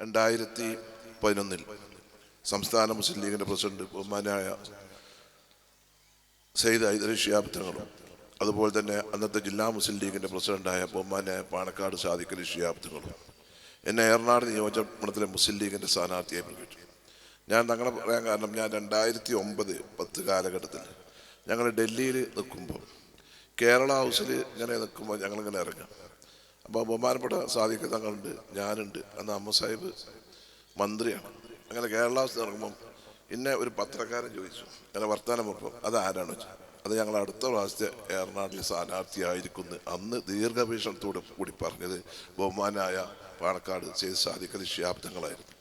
2011 സംസ്ഥാന മുസ്ലിം ലീഗിൻ്റെ പ്രസിഡന്റ് ബഹുമാനായ സയ്യിദ് ഹൈദരലി ശിഹാബ് തങ്ങളും അതുപോലെ തന്നെ അന്നത്തെ ജില്ലാ മുസ്ലിം ലീഗിൻ്റെ പ്രസിഡന്റായ ബഹുമാനായ പാണക്കാട് സാദിഖ് അലി ശിഹാബ് തങ്ങളും എന്നെ ഏറനാട് നിയോജകമണ്ഡലത്തിലെ മുസ്ലിം ലീഗിൻ്റെ സ്ഥാനാർത്ഥിയായി പ്രഖ്യാപിച്ചു. ഞാൻ തങ്ങളെ പറയാൻ കാരണം, ഞാൻ 2009-10 കാലഘട്ടത്തിൽ ഞങ്ങൾ ഡൽഹിയിൽ നിൽക്കുമ്പോൾ കേരള ഹൗസിൽ ഇങ്ങനെ നിൽക്കുമ്പോൾ ഞങ്ങളിങ്ങനെ ഇറങ്ങാം. അപ്പോൾ ബഹുമാനപ്പെട്ട സാദിഖ് തങ്ങളുണ്ട്, ഞാനുണ്ട്, അന്ന് അമ്മ സാഹിബ് മന്ത്രിയാണ്. അങ്ങനെ കേരള ഹൗസിൽ ഇറങ്ങുമ്പം ഇന്നെ ഒരു പത്രക്കാരൻ ചോദിച്ചു, അങ്ങനെ വർത്തമാനം പറഞ്ഞപ്പോൾ അത് ആരാണ് വെച്ചാൽ, അത് ഞങ്ങൾ അടുത്ത പ്രാവശ്യത്തെ ഏറനാട്ടിലെ സ്ഥാനാർത്ഥിയായിരിക്കുന്നു അന്ന് ദീർഘവീക്ഷണത്തോട് കൂടി പറഞ്ഞത് ബഹുമാനായ പാണക്കാട് സയ്യിദ് സാദിഖ് അലി ശിഹാബ് തങ്ങളായിരുന്നു.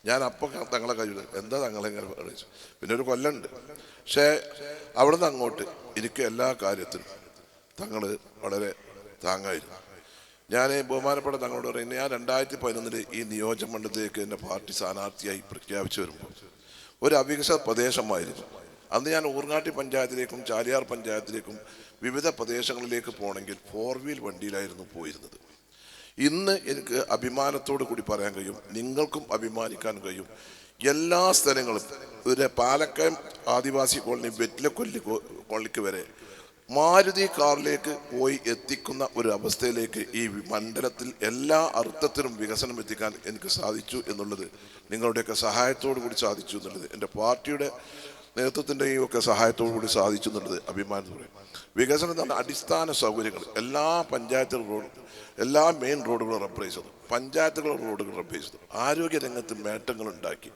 ഞാൻ അപ്പം തങ്ങളെ കഴിയുന്നത് എന്താ തങ്ങളെങ്ങനെ അറിയിച്ചു. പിന്നെ ഒരു കൊല്ലമുണ്ട്. പക്ഷേ അവിടെ നിന്ന് അങ്ങോട്ട് എനിക്ക് എല്ലാ കാര്യത്തിലും തങ്ങൾ വളരെ താങ്ങായിരുന്നു. ഞാൻ ബഹുമാനപ്പെട്ട തങ്ങളോട് പറയുന്നത്, ഞാൻ 2011 ഈ നിയോജകമണ്ഡലത്തിലേക്ക് എൻ്റെ പാർട്ടി സ്ഥാനാർത്ഥിയായി പ്രഖ്യാപിച്ചു വരുമ്പോൾ ഒരു അവികസിത പ്രദേശമായിരുന്നു. അന്ന് ഞാൻ ഊർങ്ങാട്ടി പഞ്ചായത്തിലേക്കും ചാലിയാർ പഞ്ചായത്തിലേക്കും വിവിധ പ്രദേശങ്ങളിലേക്ക് പോകണമെങ്കിൽ 4 വീൽ വണ്ടിയിലായിരുന്നു പോയിരുന്നത്. ഇന്ന് എനിക്ക് അഭിമാനത്തോടു കൂടി പറയാൻ കഴിയും, നിങ്ങൾക്കും അഭിമാനിക്കാൻ കഴിയും, എല്ലാ സ്ഥലങ്ങളും ഒരു പാലക്കയം ആദിവാസി കോളനി വെറ്റിലക്കൊല്ലി കോളനിക്ക് വരെ മാരുതി കാറിലേക്ക് പോയി എത്തിക്കുന്ന ഒരു അവസ്ഥയിലേക്ക് ഈ മണ്ഡലത്തിൽ എല്ലാ അർത്ഥത്തിലും വികസനം എത്തിക്കാൻ എനിക്ക് സാധിച്ചു എന്നുള്ളത്, നിങ്ങളുടെയൊക്കെ സഹായത്തോടു കൂടി സാധിച്ചു എന്നുള്ളത്, എൻ്റെ പാർട്ടിയുടെ നേതൃത്വത്തിൻ്റെയും ഒക്കെ സഹായത്തോടു കൂടി സാധിച്ചു എന്നുള്ളത് അഭിമാനത്തോടെ. വികസനം എന്ന് പറഞ്ഞാൽ അടിസ്ഥാന സൗകര്യങ്ങൾ, എല്ലാ പഞ്ചായത്ത് റോഡ്, എല്ലാ മെയിൻ റോഡുകളും റബ്ബറൈസ് ചെയ്തു, പഞ്ചായത്തുകളുടെ റോഡുകൾ റബ്ബറൈസ് ചെയ്തു, ആരോഗ്യരംഗത്ത് നേട്ടങ്ങൾ ഉണ്ടാക്കി.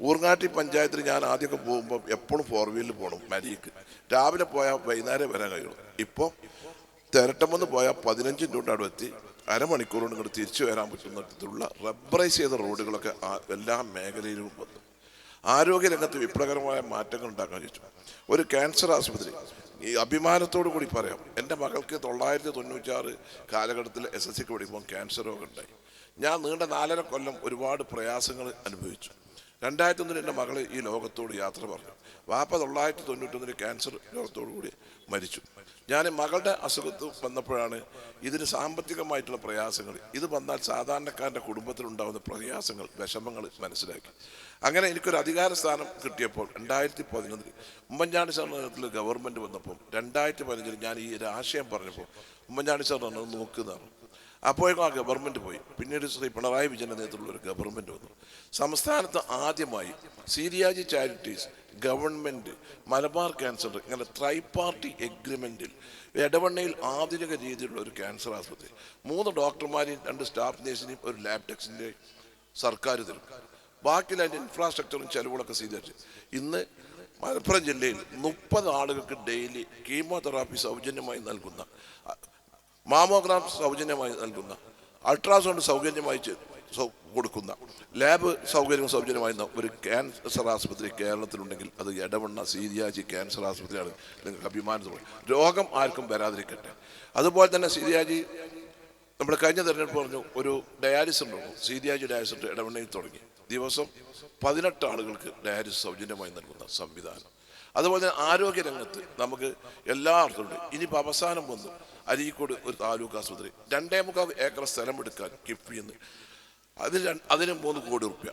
ഊർങ്ങാട്ടി പഞ്ചായത്തിൽ ഞാൻ ആദ്യമൊക്കെ പോകുമ്പോൾ എപ്പോഴും 4 വീലിൽ പോകണം. മരിക്ക് രാവിലെ പോയാൽ വൈകുന്നേരം വരാൻ കഴിയുള്ളൂ. ഇപ്പോൾ തിരട്ടമെന്ന് പോയാൽ 15 മിനിറ്റ് അവിടെ എത്തി അരമണിക്കൂർ കൊണ്ട് ഇങ്ങോട്ട് തിരിച്ചു വരാൻ പറ്റുന്നിടത്തുള്ള റബ്ബറൈസ് ചെയ്ത റോഡുകളൊക്കെ എല്ലാ മേഖലയിലും വന്നു. ആരോഗ്യരംഗത്ത് വിപ്ലവകരമായ മാറ്റങ്ങൾ ഉണ്ടാക്കാൻ ചോദിച്ചു. ഒരു ക്യാൻസർ ആശുപത്രി, ഈ അഭിമാനത്തോടു കൂടി പറയാം, എൻ്റെ മകൾക്ക് 1996 കാലഘട്ടത്തിൽ SSLCക്ക് പഠിക്കുമ്പോൾ ക്യാൻസർ രോഗം ഉണ്ടായി. ഞാൻ നീണ്ട 4.5 കൊല്ലം ഒരുപാട് പ്രയാസങ്ങൾ അനുഭവിച്ചു. 2001 എൻ്റെ മകൾ ഈ ലോകത്തോട് യാത്ര പറഞ്ഞു. വാപ്പ 1991 ക്യാൻസർ രോഗത്തോടു കൂടി മരിച്ചു. ഞാൻ മകളുടെ അസുഖത്ത് വന്നപ്പോഴാണ് ഇതിന് സാമ്പത്തികമായിട്ടുള്ള പ്രയാസങ്ങൾ, ഇത് വന്നാൽ സാധാരണക്കാരൻ്റെ കുടുംബത്തിലുണ്ടാകുന്ന പ്രയാസങ്ങൾ, വിഷമങ്ങൾ മനസ്സിലാക്കി. അങ്ങനെ എനിക്കൊരു അധികാര സ്ഥാനം കിട്ടിയപ്പോൾ 2011 ഉമ്മൻചാണ്ടി സാറിൻ്റെ നേതൃത്വത്തിൽ ഗവൺമെൻറ് വന്നപ്പോൾ 2015 ഞാൻ ഈ ഒരു ആശയം പറഞ്ഞപ്പോൾ ഉമ്മൻചാണ്ടി സാർ പറഞ്ഞത് നോക്കുന്നതാണ്. അപ്പോഴേക്കും ആ ഗവൺമെൻറ് പോയി. പിന്നീട് ശ്രീ പിണറായി വിജയൻ്റെ നേതൃത്വത്തിലുള്ള ഒരു ഗവൺമെൻറ് വന്നു. സംസ്ഥാനത്ത് ആദ്യമായി സീരിയാജി ചാരിറ്റീസ്, ഗവൺമെൻറ്, മലബാർ ക്യാൻസർ, ഇങ്ങനെ ട്രൈപാർട്ടി എഗ്രിമെൻറ്റിൽ എടവണ്ണയിൽ ആധുനിക രീതിയിലുള്ള ഒരു ക്യാൻസർ ആശുപത്രി, 3 ഡോക്ടർമാരെയും 2 സ്റ്റാഫ് നേഴ്സിനെയും ഒരു ലാബ് ടെക്സിൻ്റെ സർക്കാർ തരും. ബാക്കിയുള്ള അതിൻ്റെ ഇൻഫ്രാസ്ട്രക്ചറും ചെലവുകളൊക്കെ സ്വീകരിച്ച് ഇന്ന് മലപ്പുറം ജില്ലയിൽ 30 ആളുകൾക്ക് ഡെയിലി കീമോതെറാപ്പി സൗജന്യമായി നൽകുന്ന, മാമോഗ്രാം സൗജന്യമായി നൽകുന്ന, അൾട്രാസൗണ്ട് സൗജന്യമായി കൊടുക്കുന്ന, ലാബ് സൗകര്യം സൗജന്യമായി ഒരു ക്യാൻസർ ആശുപത്രി കേരളത്തിലുണ്ടെങ്കിൽ അത് എടവണ്ണ സീരിയാജി ക്യാൻസർ ആശുപത്രിയാണ്. നിങ്ങൾക്ക് അഭിമാനത്തോടെ രോഗം ആർക്കും വരാതിരിക്കട്ടെ. അതുപോലെ തന്നെ സീരിയാജി, നമ്മൾ കഴിഞ്ഞ തെരഞ്ഞെടുപ്പ് പറഞ്ഞു ഒരു ഡയാലിസിസ് ഉണ്ടാകും, സീരിയാജി ഡയാലിസിസ് ഇടവണ്ണയിൽ തുടങ്ങി ദിവസം 18 ആളുകൾക്ക് ഡയാലിസിസ് സൗജന്യമായി നൽകുന്ന സംവിധാനം. അതുപോലെ തന്നെ ആരോഗ്യരംഗത്ത് നമുക്ക് എല്ലാ അർത്ഥമുണ്ട്. ഇനിയിപ്പോൾ അവസാനം വന്നു അരീക്കോട് ഒരു താലൂക്ക് ആശുപത്രി, 2.25 ഏക്കർ സ്ഥലം എടുക്കാൻ കിഫ്ബിന്ന്, അതിന് 3 കോടി രൂപ,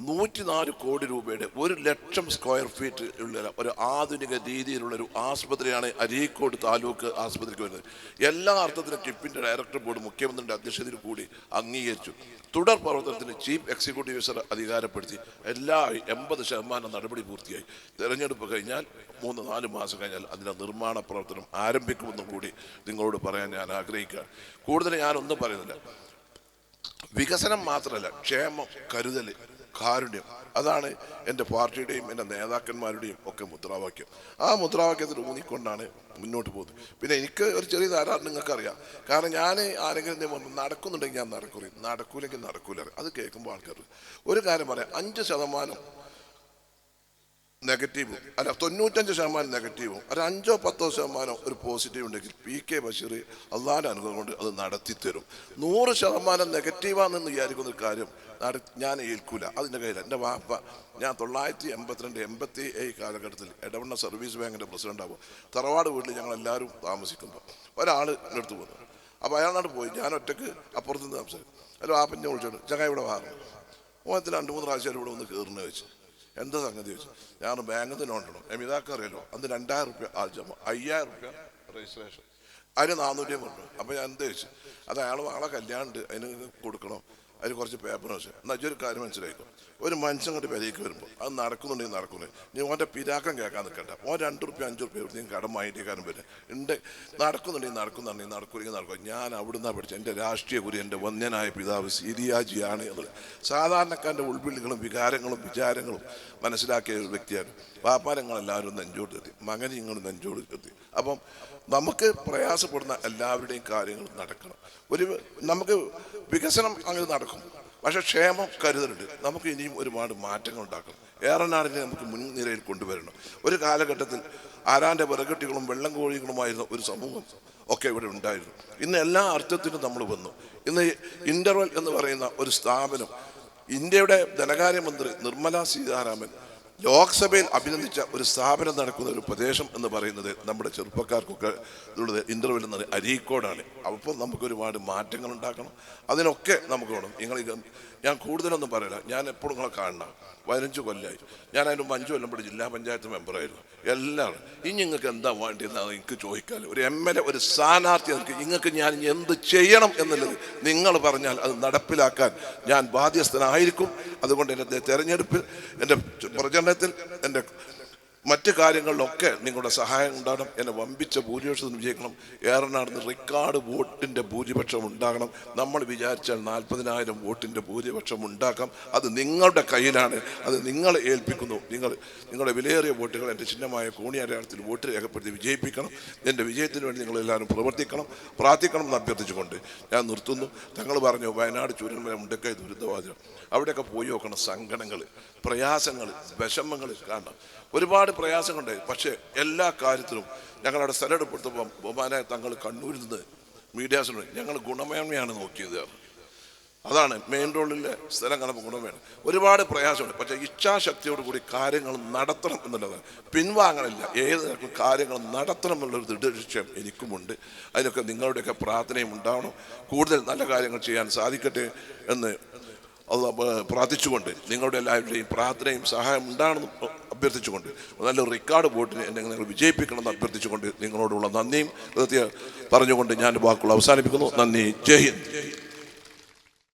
104 കോടി രൂപയുടെ 1 ലക്ഷം സ്ക്വയർ ഫീറ്റ് ഉള്ള ഒരു ആധുനിക രീതിയിലുള്ള ഒരു ആശുപത്രിയാണ് അരീക്കോട് താലൂക്ക് ആശുപത്രിക്ക് വരുന്നത്. എല്ലാ അർത്ഥത്തിലും കിഫ്ബിൻ്റെ ഡയറക്ടർ ബോർഡ് മുഖ്യമന്ത്രിയുടെ അധ്യക്ഷതയിൽ കൂടി അംഗീകരിച്ചു. തുടർ പ്രവർത്തനത്തിന് ചീഫ് എക്സിക്യൂട്ടീവ് ഓഫീസർ അധികാരപ്പെടുത്തി എല്ലാ 80% നടപടി പൂർത്തിയായി. തെരഞ്ഞെടുപ്പ് കഴിഞ്ഞാൽ 3-4 മാസം കഴിഞ്ഞാൽ അതിൻ്റെ നിർമ്മാണ പ്രവർത്തനം ആരംഭിക്കുമെന്നും കൂടി നിങ്ങളോട് പറയാൻ ഞാൻ ആഗ്രഹിക്കുകയാണ്. കൂടുതൽ ഞാനൊന്നും പറയുന്നില്ല. വികസനം മാത്രമല്ല, ക്ഷേമം, കരുതൽ, കാരുണ്യം, അതാണ് എൻ്റെ പാർട്ടിയുടെയും എൻ്റെ നേതാക്കന്മാരുടെയും ഒക്കെ മുദ്രാവാക്യം. ആ മുദ്രാവാക്യത്തിൽ ഊന്നിക്കൊണ്ടാണ് മുന്നോട്ട് പോകുന്നത്. പിന്നെ എനിക്ക് ഒരു ചെറിയ ധാരാളം നിങ്ങൾക്കറിയാം. കാരണം ഞാൻ ആരെങ്കിലും നടക്കുന്നുണ്ടെങ്കിൽ ഞാൻ നടക്കൂലെങ്കിൽ നടക്കൂല. അത് കേൾക്കുമ്പോൾ ആൾക്കാർ ഒരു കാര്യം പറയാം, 5% നെഗറ്റീവും അല്ല 95% നെഗറ്റീവും, ഒരു 5-10% ഒരു പോസിറ്റീവ് ഉണ്ടെങ്കിൽ PK ബഷീർ അള്ളാൻ്റെ അനുഗ്രഹം കൊണ്ട് അത് നടത്തിത്തരും. 100% നെഗറ്റീവാണെന്ന് വിചാരിക്കുന്ന ഒരു കാര്യം ഞാൻ ഏൽക്കൂല, അതിൻ്റെ കയ്യിൽ. എൻ്റെ വാപ്പ ഞാൻ 1982-87 കാലഘട്ടത്തിൽ എടവണ്ണ സർവീസ് ബാങ്കിൻ്റെ പ്രസിഡൻ്റാകുമ്പോൾ തറവാട് വീട്ടിൽ ഞങ്ങളെല്ലാവരും താമസിക്കുമ്പോൾ ഒരാൾ എടുത്തു വന്നു. അപ്പോൾ അയാളോട് പോയി, ഞാൻ ഒറ്റയ്ക്ക് അപ്പുറത്ത് നിന്ന് സംസാരിക്കും. അല്ല വാപ്പഞ്ഞ വിളിച്ചോണ്ട് ചങ്ങ ഇവിടെ വാറുന്നു, ഓണത്തിൽ 2-3 പ്രാവശ്യം ഇവിടെ ഒന്ന് കയറുന്ന വെച്ച് എന്താ സംഗതി വെച്ചു. ഞാൻ ബാങ്കിൽ നിന്ന് ലോൺ ഇടണം. ഇതാക്കാൻ അറിയാലോ, അന്ന് 2000 റുപ്യ ആദ്യം 5000 റുപ്യ രജിസ്ട്രേഷൻ, അതിന് 450 റുപ്യ. അപ്പോൾ ഞാൻ എന്താ വെച്ചു, അത് അയാൾ ആളെ കല്യാണമുണ്ട്, അതിന് കൊടുക്കണം, അതിന് കുറച്ച് പേപ്പർ വെച്ചു. എന്നാൽ ഒരു കാര്യം മനസ്സിലാക്കും, ഒരു മനുഷ്യൻ കൊണ്ട് വിലയ്ക്ക് വരുമ്പോൾ അത് നടക്കുന്നുണ്ടെങ്കിൽ നടക്കുന്നത്. നീ ഓൻ്റെ പിരാക്കം കേൾക്കാൻ നിൽക്കണ്ട. ഓൻ 2 റുപ്യ 5 റുപ്യ നീ കടം വാങ്ങിയിട്ടേക്കാരും വരും ഉണ്ട്. നടക്കുന്നുണ്ടെങ്കിൽ നടക്കുന്നുണ്ടെങ്കിൽ നടക്കൂലെങ്കിൽ നടക്കുക. ഞാൻ അവിടുന്ന് പഠിച്ച എൻ്റെ രാഷ്ട്രീയ ഗുരു എൻ്റെ വന്യനായ പിതാവ് സീരിയാജിയാണ് എന്നുള്ളത്. സാധാരണക്കാരൻ്റെ ഉൾവിളികളും വികാരങ്ങളും വിചാരങ്ങളും മനസ്സിലാക്കിയ ഒരു വ്യക്തിയാണ്. വ്യാപാരങ്ങളെല്ലാവരും നെഞ്ചോട് എത്തി, മകൻ ഇങ്ങൾ നെഞ്ചോട് എത്തി. അപ്പം നമുക്ക് പ്രയാസപ്പെടുന്ന എല്ലാവരുടെയും കാര്യങ്ങൾ നടക്കണം. നമുക്ക് വികസനം അങ്ങനെ നടക്കും, പക്ഷെ ക്ഷേമം കരുതലുണ്ട്. നമുക്ക് ഇനിയും ഒരുപാട് മാറ്റങ്ങൾ ഉണ്ടാക്കണം. ഏറനാടിനെ നമുക്ക് മുൻനിരയിൽ കൊണ്ടുവരണം. ഒരു കാലഘട്ടത്തിൽ ആരാൻ്റെ വിറകെട്ടികളും വെള്ളം കോഴികളുമായിരുന്ന ഒരു സമൂഹം ഒക്കെ ഇവിടെ ഉണ്ടായിരുന്നു. ഇന്ന് എല്ലാ അർത്ഥത്തിലും നമ്മൾ വന്നു. ഇന്ന് ഇന്റർവെൽ എന്ന് പറയുന്ന ഒരു സ്ഥാപനം, ഇന്ത്യയുടെ ധനകാര്യമന്ത്രി നിർമ്മല സീതാരാമൻ ലോക്സഭയിൽ അഭിനന്ദിച്ച ഒരു സ്ഥാപനം നടക്കുന്ന ഒരു പ്രദേശം എന്ന് പറയുന്നത് നമ്മുടെ ചെറുപ്പക്കാർക്കൊക്കെ ഉള്ളത് ഇന്റർവെൽ എന്നത് അരീക്കോടാണ്. അപ്പോൾ നമുക്കൊരുപാട് മാറ്റങ്ങൾ ഉണ്ടാക്കണം. അതിനൊക്കെ നമുക്ക് വേണം. ഞാൻ കൂടുതലൊന്നും പറയില്ല. ഞാൻ എപ്പോഴും നിങ്ങളെ കാണണം. 15 കൊല്ലമായി. ഞാൻ അതിന് 5 കൊല്ലം ഇവിടെ ജില്ലാ പഞ്ചായത്ത് മെമ്പറായിരുന്നു. എല്ലാവരും ഇനി നിങ്ങൾക്ക് എന്താ വേണ്ടിയെന്നാണ് എനിക്ക് ചോദിക്കാമല്ലോ. ഒരു MLA, ഒരു സ്ഥാനാർത്ഥി നിങ്ങൾക്ക് ഞാൻ എന്ത് ചെയ്യണം എന്നുള്ളത് നിങ്ങൾ പറഞ്ഞാൽ അത് നടപ്പിലാക്കാൻ ഞാൻ ബാധ്യസ്ഥനായിരിക്കും. അതുകൊണ്ട് എൻ്റെ തെരഞ്ഞെടുപ്പിൽ, എൻ്റെ പ്രചരണത്തിൽ, എൻ്റെ മറ്റ് കാര്യങ്ങളിലൊക്കെ നിങ്ങളുടെ സഹായം ഉണ്ടാകണം. എന്നെ വമ്പിച്ച ഭൂരിപക്ഷത്തിന് വിജയിക്കണം. ഏറനാടിന് റെക്കോർഡ് വോട്ടിൻ്റെ ഭൂരിപക്ഷം ഉണ്ടാകണം. നമ്മൾ വിചാരിച്ചാൽ 40,000 വോട്ടിൻ്റെ ഭൂരിപക്ഷം ഉണ്ടാക്കാം. അത് നിങ്ങളുടെ കയ്യിലാണ്. അത് നിങ്ങളെ ഏൽപ്പിക്കുന്നു. നിങ്ങളുടെ വിലയേറിയ വോട്ടുകൾ എൻ്റെ ചിഹ്നമായ കോണി അടയാളത്തിൽ വോട്ട് രേഖപ്പെടുത്തി വിജയിപ്പിക്കണം. എൻ്റെ വിജയത്തിന് വേണ്ടി നിങ്ങളെല്ലാവരും പ്രാർത്ഥിക്കണം എന്ന് അഭ്യർത്ഥിച്ചുകൊണ്ട് ഞാൻ നിർത്തുന്നു. തങ്ങൾ പറഞ്ഞു വയനാട് ചൂരൽമല മുണ്ടക്കൈ ദുരിതബാധിതം അവിടെയൊക്കെ പോയി നോക്കണം. സങ്കടങ്ങൾ, പ്രയാസങ്ങൾ, വിഷമങ്ങൾ കാണണം. ഒരുപാട് പ്രയാസങ്ങളുണ്ടായി. പക്ഷേ എല്ലാ കാര്യത്തിലും ഞങ്ങളവിടെ സ്ഥലമെടുപ്പെടുത്തപ്പം ബഹുമാനായ തങ്ങൾ കണ്ണൂരിൽ നിന്ന് മീഡിയാസിനോട് ഞങ്ങൾ ഗുണമേന്മയാണ് നോക്കിയത്. അതാണ് മെയിൻ റോഡിലെ സ്ഥലം കാണുമ്പോൾ ഗുണമേന്മ. ഒരുപാട് പ്രയാസമുണ്ട്, പക്ഷേ ഇച്ഛാശക്തിയോടുകൂടി കാര്യങ്ങൾ നടത്തണം എന്നുള്ളതാണ്. പിൻവാങ്ങണില്ല. ഏത് തരത്തിലും കാര്യങ്ങൾ നടത്തണം എന്നുള്ളൊരു ദൃഢനിശ്ചയം എനിക്കുമുണ്ട്. അതിനൊക്കെ നിങ്ങളുടെയൊക്കെ പ്രാർത്ഥനയും ഉണ്ടാവണം. കൂടുതൽ നല്ല കാര്യങ്ങൾ ചെയ്യാൻ സാധിക്കട്ടെ എന്ന് പ്രാർത്ഥിച്ചുകൊണ്ട്, നിങ്ങളുടെ എല്ലാവരുടെയും പ്രാർത്ഥനയും സഹായം ഉണ്ടാകണമെന്ന് അഭ്യർത്ഥിച്ചുകൊണ്ട്, നല്ലൊരു റെക്കോർഡ് വോട്ടിനെ നിങ്ങൾ വിജയിപ്പിക്കണമെന്ന് അഭ്യർത്ഥിച്ചുകൊണ്ട് നിങ്ങളോടുള്ള നന്ദിയും പറഞ്ഞുകൊണ്ട് ഞാൻ വാക്കുകൾ അവസാനിപ്പിക്കുന്നു. നന്ദി. ജയ് ഹിന്ദ്.